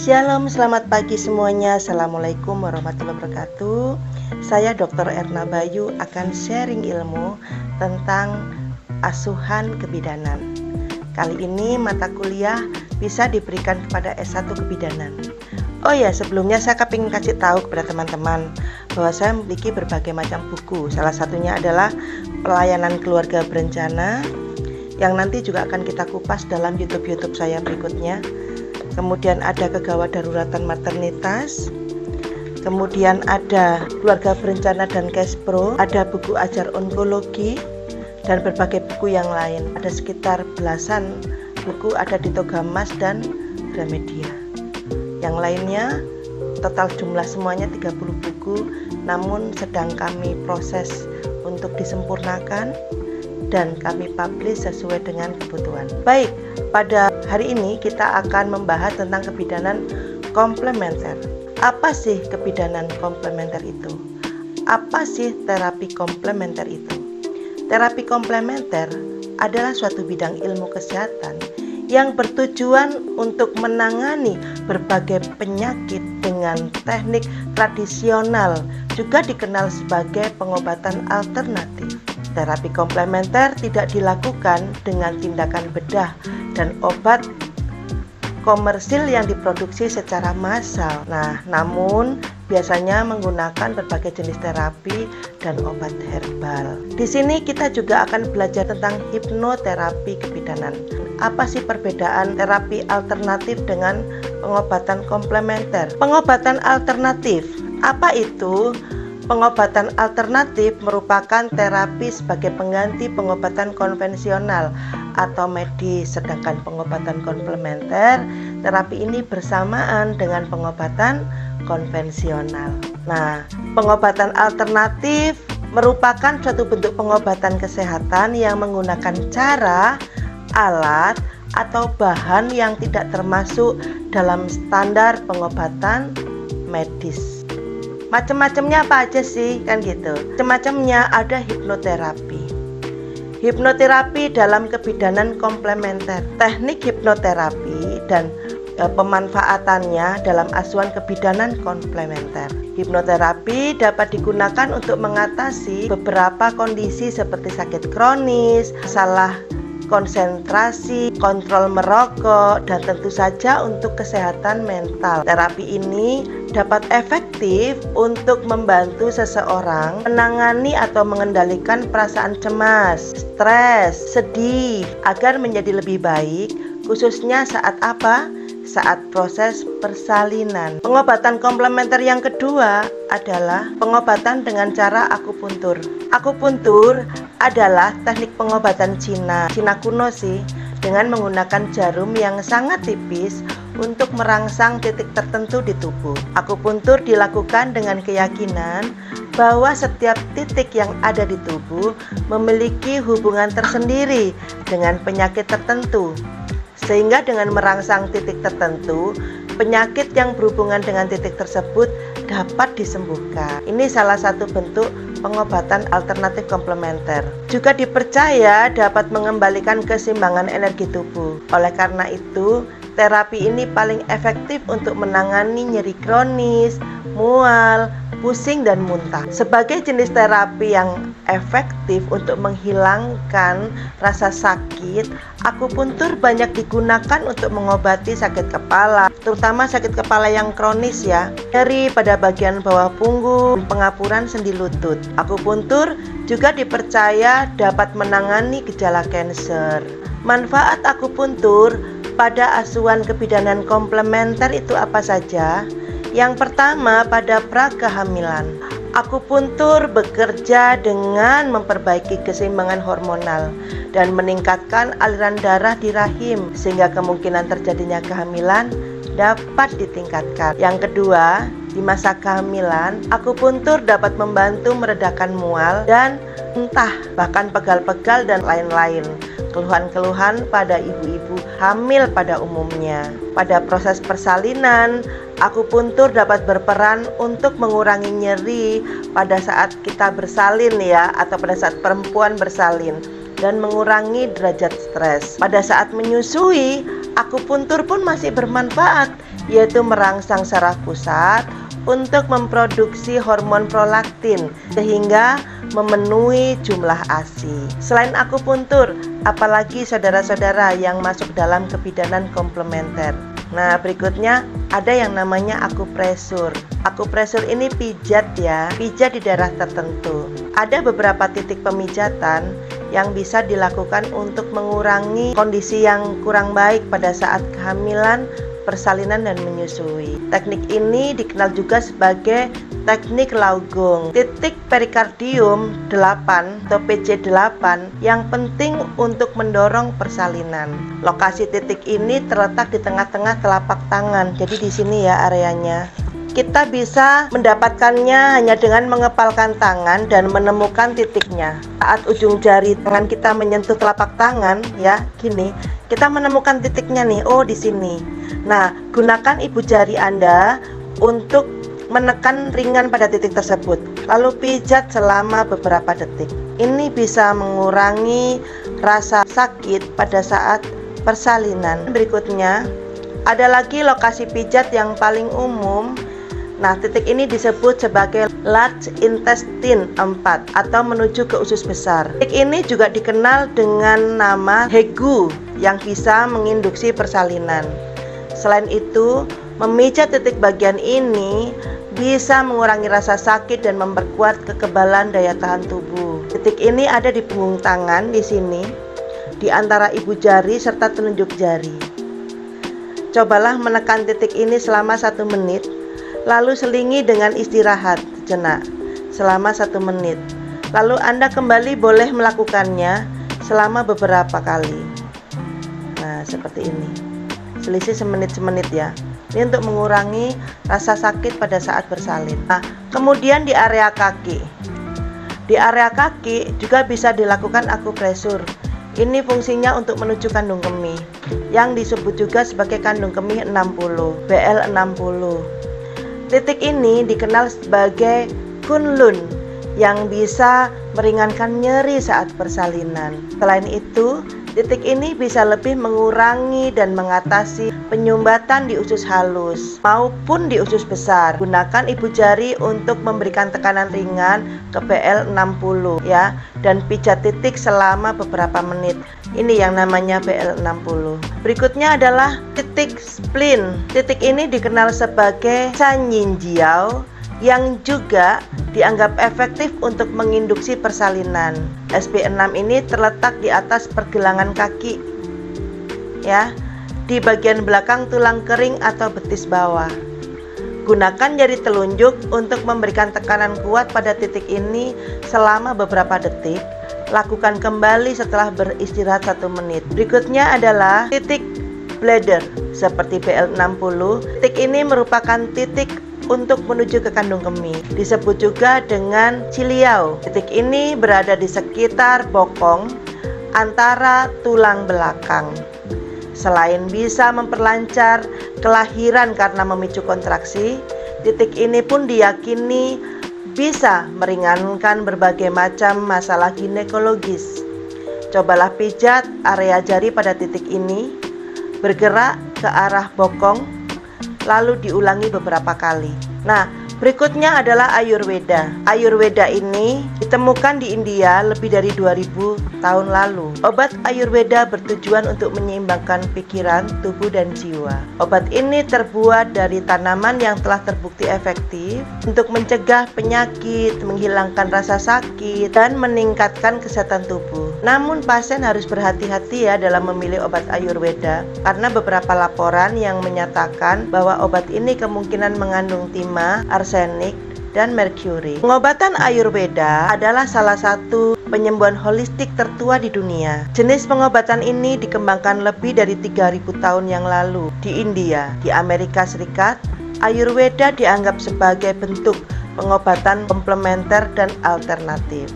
Shalom, selamat pagi semuanya. Assalamualaikum warahmatullahi wabarakatuh. Saya Dr. Erna Bayu akan sharing ilmu tentang asuhan kebidanan. Kali ini mata kuliah bisa diberikan kepada S1 kebidanan. Oh ya, sebelumnya saya ingin kasih tahu kepada teman-teman bahwa saya memiliki berbagai macam buku. Salah satunya adalah Pelayanan Keluarga Berencana yang nanti juga akan kita kupas dalam YouTube saya berikutnya. Kemudian ada Kegawat Daruratan Maternitas. Kemudian ada Keluarga Berencana dan Cash Pro. Ada buku ajar onkologi dan berbagai buku yang lain. Ada sekitar belasan buku ada di Togamas dan Gramedia. Yang lainnya total jumlah semuanya 30 buku, namun sedang kami proses untuk disempurnakan dan kami publish sesuai dengan kebutuhan. Baik, pada hari ini kita akan membahas tentang kebidanan komplementer. Apa sih kebidanan komplementer itu? Apa sih terapi komplementer itu? Terapi komplementer adalah suatu bidang ilmu kesehatan yang bertujuan untuk menangani berbagai penyakit dengan teknik tradisional, juga dikenal sebagai pengobatan alternatif. Terapi komplementer tidak dilakukan dengan tindakan bedah dan obat komersil yang diproduksi secara massal. Namun biasanya menggunakan berbagai jenis terapi dan obat herbal. Di sini kita juga akan belajar tentang hipnoterapi kebidanan. Apa sih perbedaan terapi alternatif dengan pengobatan komplementer? Pengobatan alternatif, apa itu? Pengobatan alternatif merupakan terapi sebagai pengganti pengobatan konvensional atau medis, sedangkan pengobatan komplementer, terapi ini bersamaan dengan pengobatan konvensional. Pengobatan alternatif merupakan suatu bentuk pengobatan kesehatan yang menggunakan cara, alat, atau bahan yang tidak termasuk dalam standar pengobatan medis. Macam-macamnya apa aja sih, kan gitu. Macam-macamnya ada hipnoterapi. Hipnoterapi dalam kebidanan komplementer. Teknik hipnoterapi dan pemanfaatannya dalam asuhan kebidanan komplementer. Hipnoterapi dapat digunakan untuk mengatasi beberapa kondisi seperti sakit kronis, masalah konsentrasi, kontrol merokok, dan tentu saja untuk kesehatan mental. Terapi ini dapat efektif untuk membantu seseorang menangani atau mengendalikan perasaan cemas, stres, sedih agar menjadi lebih baik, khususnya saat apa? Saat proses persalinan. Pengobatan komplementer yang kedua adalah pengobatan dengan cara akupuntur. Akupuntur adalah teknik pengobatan Cina kuno sih, dengan menggunakan jarum yang sangat tipis untuk merangsang titik tertentu di tubuh. Akupuntur dilakukan dengan keyakinan bahwa setiap titik yang ada di tubuh memiliki hubungan tersendiri dengan penyakit tertentu. Sehingga dengan merangsang titik tertentu, penyakit yang berhubungan dengan titik tersebut dapat disembuhkan. Ini salah satu bentuk pengobatan alternatif komplementer. Juga dipercaya dapat mengembalikan keseimbangan energi tubuh. Oleh karena itu, terapi ini paling efektif untuk menangani nyeri kronis, mual, pusing, dan muntah. Sebagai jenis terapi yang efektif untuk menghilangkan rasa sakit, akupuntur banyak digunakan untuk mengobati sakit kepala, terutama sakit kepala yang kronis ya, nyeri pada bagian bawah punggung, pengapuran sendi lutut. Akupuntur juga dipercaya dapat menangani gejala kanker. Manfaat akupuntur pada asuhan kebidanan komplementer itu apa saja? Yang pertama, pada prakehamilan. Akupuntur bekerja dengan memperbaiki keseimbangan hormonal dan meningkatkan aliran darah di rahim sehingga kemungkinan terjadinya kehamilan dapat ditingkatkan. Yang kedua, di masa kehamilan, akupuntur dapat membantu meredakan mual dan muntah, bahkan pegal-pegal dan lain-lain. Keluhan-keluhan pada ibu-ibu hamil pada umumnya. Pada proses persalinan, akupuntur dapat berperan untuk mengurangi nyeri pada saat kita bersalin ya, atau pada saat perempuan bersalin, dan mengurangi derajat stres. Pada saat menyusui, Akupuntur pun masih bermanfaat, yaitu merangsang saraf pusat untuk memproduksi hormon prolaktin sehingga memenuhi jumlah ASI. Selain akupuntur, apalagi saudara-saudara yang masuk dalam kebidanan komplementer. Nah, berikutnya ada yang namanya akupresur. Akupresur ini pijat ya, pijat di daerah tertentu. Ada beberapa titik pemijatan yang bisa dilakukan untuk mengurangi kondisi yang kurang baik pada saat kehamilan, persalinan, dan menyusui. Teknik ini dikenal juga sebagai teknik Laugong. Titik perikardium 8 atau PC8 yang penting untuk mendorong persalinan. Lokasi titik ini terletak di tengah-tengah telapak tangan. Jadi di sini ya areanya. Kita bisa mendapatkannya hanya dengan mengepalkan tangan dan menemukan titiknya. Saat ujung jari tangan kita menyentuh telapak tangan, ya, gini, kita menemukan titiknya nih. Oh, di sini. Nah, gunakan ibu jari Anda untuk menekan ringan pada titik tersebut. Lalu pijat selama beberapa detik. Ini bisa mengurangi rasa sakit pada saat persalinan. Berikutnya, ada lagi lokasi pijat yang paling umum. Nah, titik ini disebut sebagai large intestine 4 atau menuju ke usus besar. Titik ini juga dikenal dengan nama Hegu yang bisa menginduksi persalinan. Selain itu, memijat titik bagian ini bisa mengurangi rasa sakit dan memperkuat kekebalan daya tahan tubuh. Titik ini ada di punggung tangan di sini, di antara ibu jari serta telunjuk jari. Cobalah menekan titik ini selama 1 menit. Lalu selingi dengan istirahat sejenak selama 1 menit. Lalu Anda kembali boleh melakukannya selama beberapa kali. Nah, seperti ini. Selisih semenit-semenit ya. Ini untuk mengurangi rasa sakit pada saat bersalin. Nah, kemudian di area kaki. Di area kaki juga bisa dilakukan akupresur. Ini fungsinya untuk menuju kandung kemih, yang disebut juga sebagai kandung kemih 60, BL60. Titik ini dikenal sebagai Kunlun yang bisa meringankan nyeri saat persalinan. Selain itu, titik ini bisa lebih mengurangi dan mengatasi penyumbatan di usus halus maupun di usus besar. Gunakan ibu jari untuk memberikan tekanan ringan ke BL60 ya, dan pijat titik selama beberapa menit. Ini yang namanya BL60. Berikutnya adalah titik spleen. Titik ini dikenal sebagai Sanyinjiao yang juga dianggap efektif untuk menginduksi persalinan. SP6 ini terletak di atas pergelangan kaki ya, di bagian belakang tulang kering atau betis bawah. Gunakan jari telunjuk untuk memberikan tekanan kuat pada titik ini selama beberapa detik. Lakukan kembali setelah beristirahat 1 menit. Berikutnya adalah titik bladder seperti BL60. Titik ini merupakan titik untuk menuju ke kandung kemih. Disebut juga dengan ciliau. Titik ini berada di sekitar bokong antara tulang belakang. Selain bisa memperlancar kelahiran karena memicu kontraksi, titik ini pun diyakini bisa meringankan berbagai macam masalah ginekologis. Cobalah pijat area jari pada titik ini, bergerak ke arah bokong, lalu diulangi beberapa kali. Nah, berikutnya adalah Ayurveda. Ayurveda ini ditemukan di India lebih dari 2000 tahun lalu. Obat Ayurveda bertujuan untuk menyeimbangkan pikiran, tubuh, dan jiwa. Obat ini terbuat dari tanaman yang telah terbukti efektif untuk mencegah penyakit, menghilangkan rasa sakit, dan meningkatkan kesehatan tubuh. Namun pasien harus berhati-hati ya dalam memilih obat Ayurveda karena beberapa laporan yang menyatakan bahwa obat ini kemungkinan mengandung timah, arsenik, dan merkuri. Pengobatan Ayurveda adalah salah satu penyembuhan holistik tertua di dunia. Jenis pengobatan ini dikembangkan lebih dari 3000 tahun yang lalu di India. Di Amerika Serikat, Ayurveda dianggap sebagai bentuk pengobatan komplementer dan alternatif.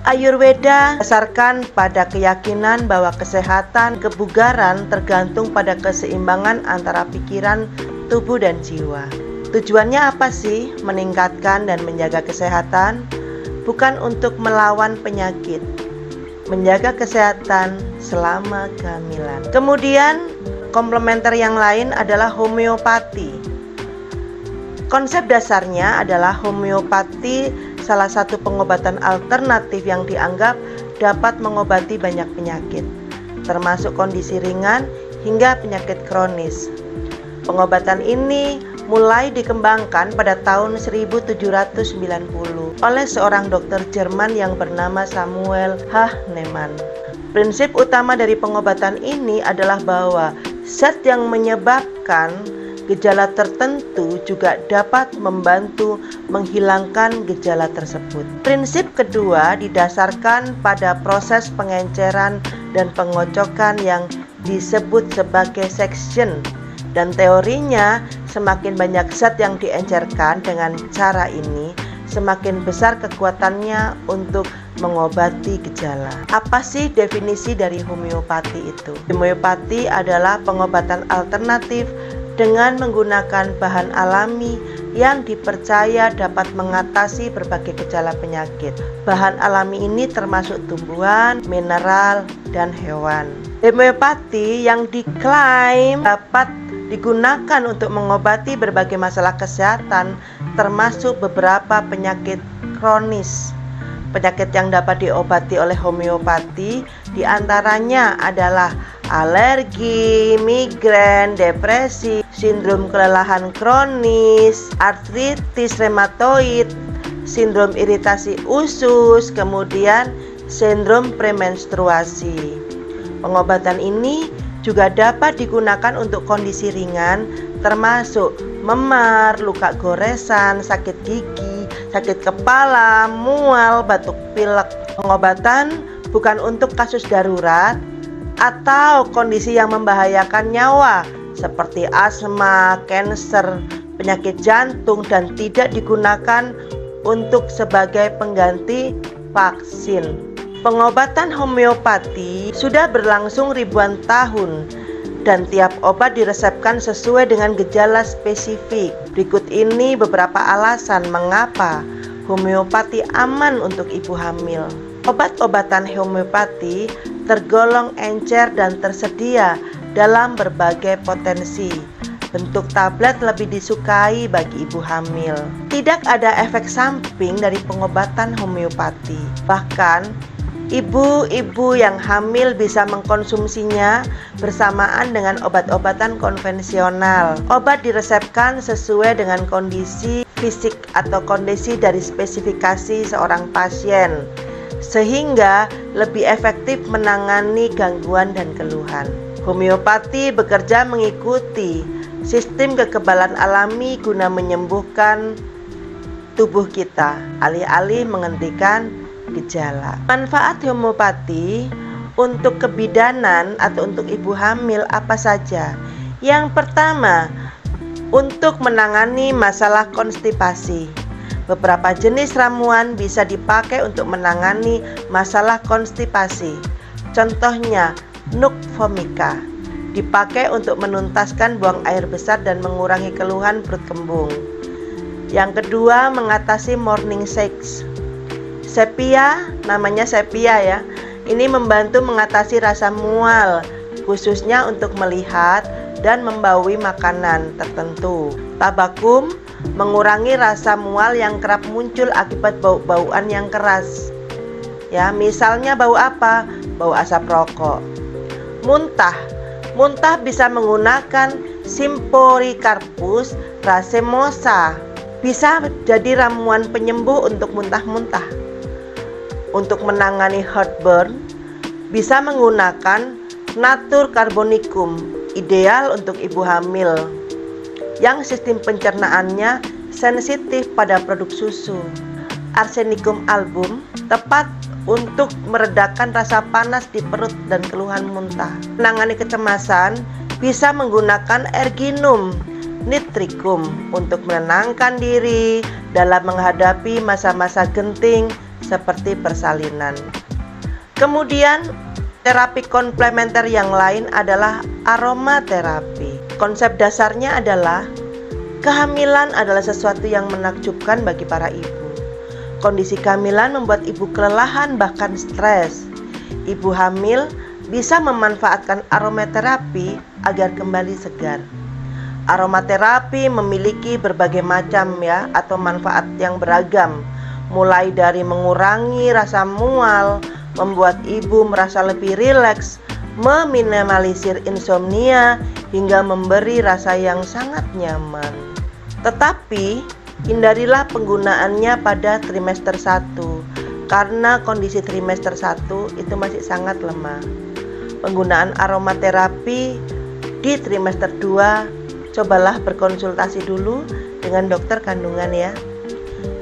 Ayurveda berdasarkan pada keyakinan bahwa kesehatan kebugaran tergantung pada keseimbangan antara pikiran, tubuh, dan jiwa. Tujuannya apa sih? Meningkatkan dan menjaga kesehatan, bukan untuk melawan penyakit. Menjaga kesehatan selama kehamilan. Kemudian komplementer yang lain adalah homeopati. Konsep dasarnya adalah homeopati, salah satu pengobatan alternatif yang dianggap dapat mengobati banyak penyakit, termasuk kondisi ringan hingga penyakit kronis. Pengobatan ini mulai dikembangkan pada tahun 1790 oleh seorang dokter Jerman yang bernama Samuel Hahnemann. Prinsip utama dari pengobatan ini adalah bahwa zat yang menyebabkan gejala tertentu juga dapat membantu menghilangkan gejala tersebut. Prinsip kedua didasarkan pada proses pengenceran dan pengocokan yang disebut sebagai section, dan teorinya semakin banyak zat yang diencerkan dengan cara ini, semakin besar kekuatannya untuk mengobati gejala. Apa sih definisi dari homeopati itu? Homeopati adalah pengobatan alternatif dengan menggunakan bahan alami yang dipercaya dapat mengatasi berbagai gejala penyakit. Bahan alami ini termasuk tumbuhan, mineral, dan hewan. Homeopati yang diklaim dapat digunakan untuk mengobati berbagai masalah kesehatan, termasuk beberapa penyakit kronis. Penyakit yang dapat diobati oleh homeopati diantaranya adalah alergi, migrain, depresi, sindrom kelelahan kronis, artritis reumatoid, sindrom iritasi usus, kemudian sindrom premenstruasi. Pengobatan ini juga dapat digunakan untuk kondisi ringan, termasuk memar, luka goresan, sakit gigi, sakit kepala, mual, batuk pilek. Pengobatan bukan untuk kasus darurat atau kondisi yang membahayakan nyawa seperti asma, kanker, penyakit jantung, dan tidak digunakan untuk sebagai pengganti vaksin. Pengobatan homeopati sudah berlangsung ribuan tahun dan tiap obat diresepkan sesuai dengan gejala spesifik. Berikut ini beberapa alasan mengapa homeopati aman untuk ibu hamil. Obat-obatan homeopati tergolong encer dan tersedia dalam berbagai potensi. Bentuk tablet lebih disukai bagi ibu hamil. Tidak ada efek samping dari pengobatan homeopati. Bahkan ibu-ibu yang hamil bisa mengkonsumsinya bersamaan dengan obat-obatan konvensional. Obat diresepkan sesuai dengan kondisi fisik atau kondisi dari spesifikasi seorang pasien, sehingga lebih efektif menangani gangguan dan keluhan. Homeopati bekerja mengikuti sistem kekebalan alami guna menyembuhkan tubuh kita, alih-alih menghentikan gejala. Manfaat homeopati untuk kebidanan atau untuk ibu hamil apa saja? Yang pertama, untuk menangani masalah konstipasi. Beberapa jenis ramuan bisa dipakai untuk menangani masalah konstipasi. Contohnya, Nux vomica dipakai untuk menuntaskan buang air besar dan mengurangi keluhan perut kembung. Yang kedua, mengatasi morning sickness. Sepia, namanya sepia ya. Ini membantu mengatasi rasa mual, khususnya untuk melihat dan membaui makanan tertentu. Tabakum mengurangi rasa mual yang kerap muncul akibat bau-bauan yang keras. Ya, misalnya bau apa? Bau asap rokok. Muntah bisa menggunakan Symphocarpus racemosa. Bisa jadi ramuan penyembuh untuk muntah-muntah. Untuk menangani heartburn, bisa menggunakan Natur carbonicum, ideal untuk ibu hamil yang sistem pencernaannya sensitif pada produk susu. Arsenicum album, tepat untuk meredakan rasa panas di perut dan keluhan muntah. Menangani kecemasan, bisa menggunakan Erginum nitricum untuk menenangkan diri dalam menghadapi masa-masa genting seperti persalinan. Kemudian terapi komplementer yang lain adalah aromaterapi. Konsep dasarnya adalah kehamilan adalah sesuatu yang menakjubkan bagi para ibu. Kondisi kehamilan membuat ibu kelelahan bahkan stres. Ibu hamil bisa memanfaatkan aromaterapi agar kembali segar. Aromaterapi memiliki berbagai macam atau manfaat yang beragam, mulai dari mengurangi rasa mual, membuat ibu merasa lebih rileks, meminimalisir insomnia, hingga memberi rasa yang sangat nyaman. Tetapi hindarilah penggunaannya pada trimester 1 karena kondisi trimester 1 itu masih sangat lemah. Penggunaan aromaterapi di trimester 2 cobalah berkonsultasi dulu dengan dokter kandungan ya.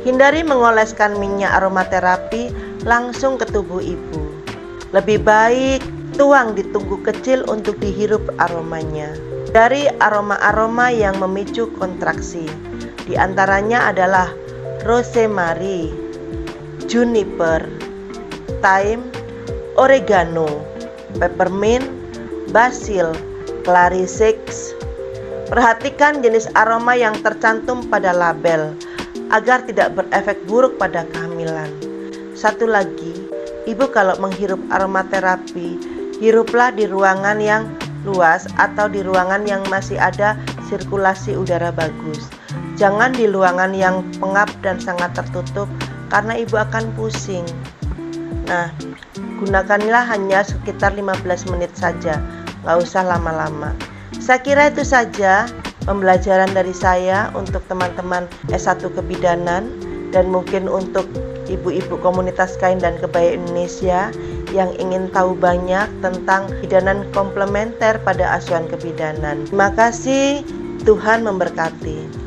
Hindari mengoleskan minyak aromaterapi langsung ke tubuh ibu. Lebih baik tuang di tungku kecil untuk dihirup aromanya. Dari aroma-aroma yang memicu kontraksi, di antaranya adalah rosemary, juniper, thyme, oregano, peppermint, basil, clarisix. Perhatikan jenis aroma yang tercantum pada label agar tidak berefek buruk pada kehamilan. Satu lagi, ibu kalau menghirup aromaterapi, hiruplah di ruangan yang luas atau di ruangan yang masih ada sirkulasi udara bagus. Jangan di ruangan yang pengap dan sangat tertutup karena ibu akan pusing. Nah, gunakanlah hanya sekitar 15 menit saja, nggak usah lama-lama. Saya kira itu saja pembelajaran dari saya untuk teman-teman S1 Kebidanan dan mungkin untuk ibu-ibu komunitas kain dan kebaya Indonesia yang ingin tahu banyak tentang bidanan komplementer pada asuhan kebidanan. Terima kasih, Tuhan memberkati.